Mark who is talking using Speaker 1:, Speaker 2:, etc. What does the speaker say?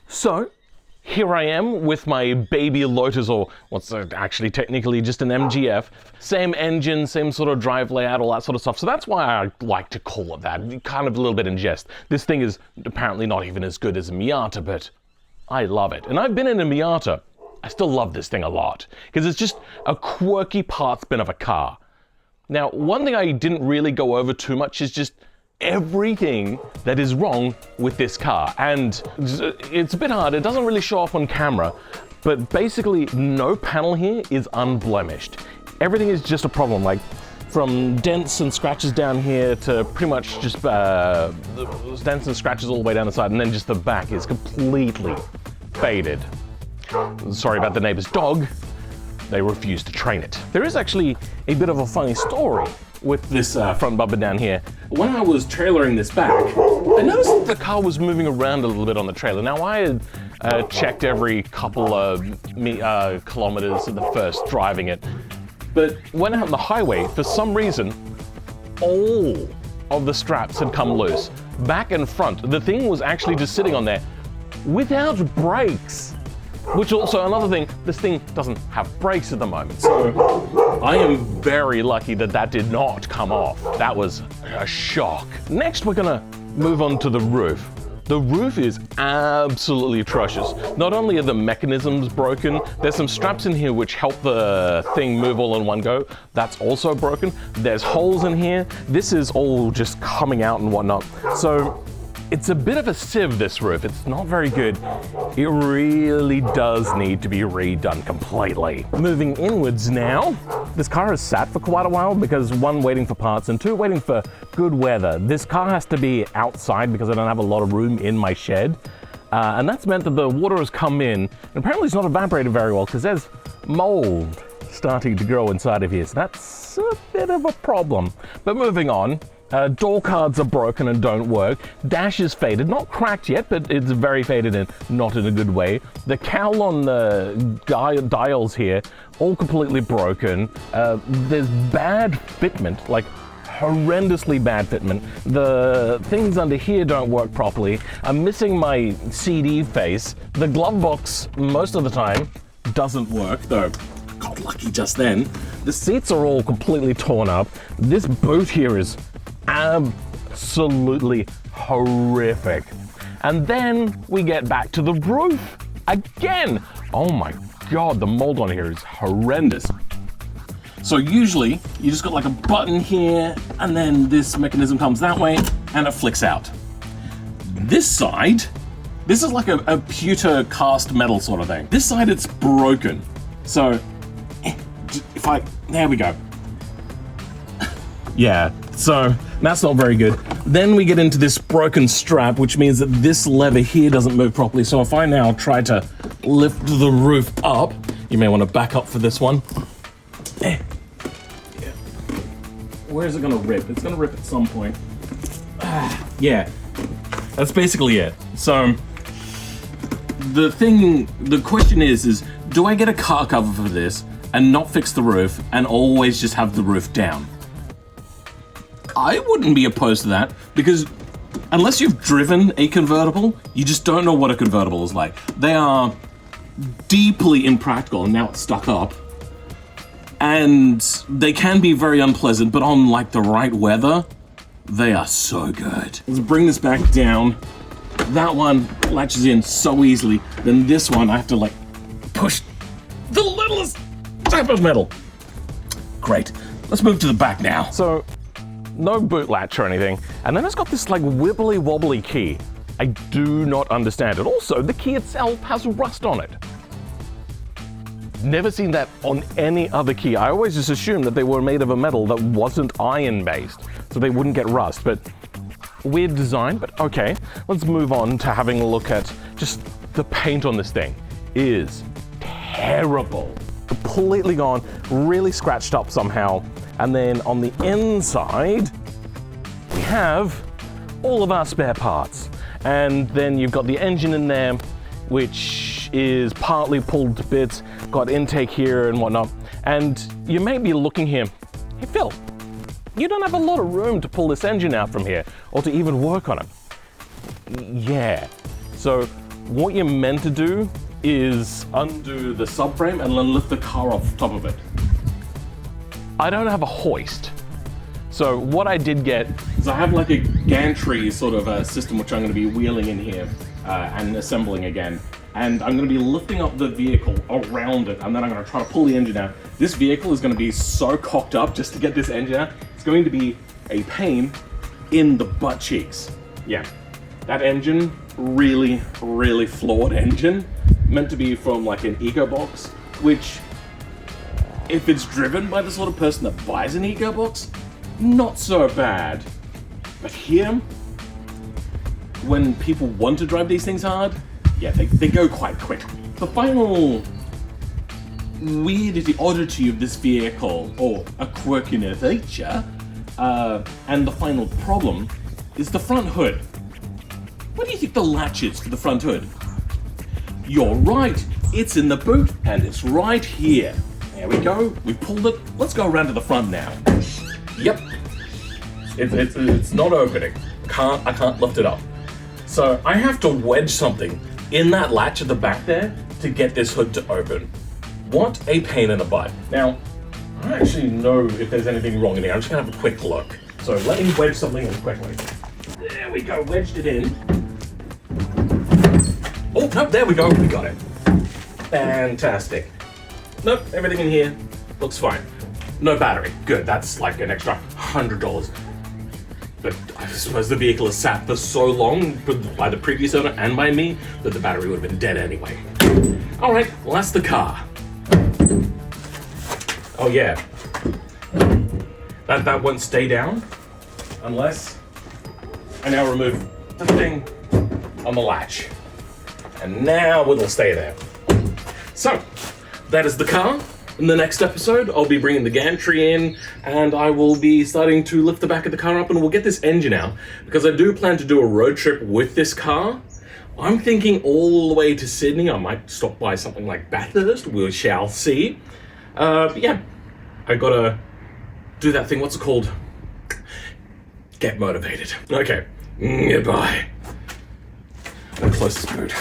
Speaker 1: So, here I am with my baby Lotus, or what's actually technically just an MGF. Same engine, same sort of drive layout, all that sort of stuff. So that's why I like to call it that, kind of a little bit in jest. This thing is apparently not even as good as a Miata, but I love it. And I've been in a Miata. I still love this thing a lot, because it's just a quirky parts bin of a car. Now, one thing I didn't really go over too much is just everything that is wrong with this car. And it's a bit hard, it doesn't really show off on camera, but basically no panel here is unblemished. Everything is just a problem, like from dents and scratches down here to pretty much just dents and scratches all the way down the side, and then just the back is completely faded. Sorry about the neighbor's dog, they refuse to train it. There is actually a bit of a funny story with this front bumper down here. When I was trailering this back, I noticed that the car was moving around a little bit on the trailer. Now, I had checked every couple of kilometers at the first driving it, but when out on the highway, for some reason, all of the straps had come loose, back and front. The thing was actually just sitting on there without brakes. Which also, another thing, this thing doesn't have brakes at the moment. So I am very lucky that that did not come off. That was a shock. Next, we're gonna move on to the roof. The roof is absolutely atrocious. Not only are the mechanisms broken, there's some straps in here which help the thing move all in one go. That's also broken. There's holes in here. This is all just coming out and whatnot. So it's a bit of a sieve, this roof. It's not very good. It really does need to be redone completely. Moving inwards now, this car has sat for quite a while because one, waiting for parts, and two, waiting for good weather. This car has to be outside because I don't have a lot of room in my shed. And that's meant that the water has come in, and apparently it's not evaporated very well because there's mold starting to grow inside of here. So that's a bit of a problem. But moving on, door cards are broken and don't work. Dash is faded, not cracked yet, but it's very faded and not in a good way. The cowl on the dials here, all completely broken. There's bad fitment, like horrendously bad fitment. The things under here don't work properly. I'm missing my CD face. The glove box, most of the time, doesn't work, though got lucky just then. The seats are all completely torn up. This boot here is absolutely horrific. And then we get back to the roof again. Oh my God, the mold on here is horrendous. So usually you just got like a button here, and then this mechanism comes that way and it flicks out. This side, this is like a pewter cast metal sort of thing. This side, it's broken. So there we go. Yeah, so that's not very good. Then we get into this broken strap, which means that this lever here doesn't move properly. So if I now try to lift the roof up, you may want to back up for this one. Yeah. Where is it gonna rip? It's gonna rip at some point. Yeah, that's basically it. So the question is do I get a car cover for this and not fix the roof and always just have the roof down? I wouldn't be opposed to that, because unless you've driven a convertible, you just don't know what a convertible is like. They are deeply impractical, and now it's stuck up. And they can be very unpleasant, but on like the right weather, they are so good. Let's bring this back down. That one latches in so easily. Then this one, I have to like push the littlest type of metal. Great. Let's move to the back now. So, no boot latch or anything. And then it's got this like wibbly wobbly key. I do not understand it. Also, the key itself has rust on it. Never seen that on any other key. I always just assumed that they were made of a metal that wasn't iron based, so they wouldn't get rust. But weird design, but okay. Let's move on to having a look at just the paint on this thing. Is terrible. Completely gone, really scratched up somehow. And then on the inside, we have all of our spare parts. And then you've got the engine in there, which is partly pulled to bits, got intake here and whatnot. And you may be looking here, hey Phil, you don't have a lot of room to pull this engine out from here or to even work on it. Yeah. So what you're meant to do is undo the subframe and then lift the car off top of it. I don't have a hoist. So what I did get is I have like a gantry sort of a system which I'm going to be wheeling in here and assembling again. And I'm going to be lifting up the vehicle around it, and then I'm going to try to pull the engine out. This vehicle is going to be so cocked up just to get this engine out. It's going to be a pain in the butt cheeks. Yeah, that engine, really, really flawed engine. Meant to be from like an eco box, which if it's driven by the sort of person that buys an eco box, not so bad. But here, when people want to drive these things hard, yeah, they go quite quick. The final weirdity, oddity of this vehicle, or a quirkiness feature, and the final problem, is the front hood. What do you think the latch is for the front hood? You're right, it's in the boot, and it's right here. There we go, we pulled it. Let's go around to the front now. Yep, it's not opening. I can't lift it up. So I have to wedge something in that latch at the back there to get this hood to open. What a pain in the butt. Now, I don't actually know if there's anything wrong in here. I'm just gonna have a quick look. So let me wedge something in quickly. There we go, wedged it in. Oh, no, there we go, we got it. Fantastic. Nope, everything in here looks fine. No battery, good, that's like an extra $100. But I suppose the vehicle has sat for so long by the previous owner and by me that the battery would have been dead anyway. All right, well that's the car. Oh yeah, that won't stay down unless I now remove the thing on the latch. And now it'll stay there. So, that is the car. In the next episode, I'll be bringing the gantry in, and I will be starting to lift the back of the car up, and we'll get this engine out, because I do plan to do a road trip with this car. I'm thinking all the way to Sydney. I might stop by something like Bathurst. We shall see. But yeah, I gotta do that thing. What's it called? Get motivated. Okay, goodbye. I'm close to boot.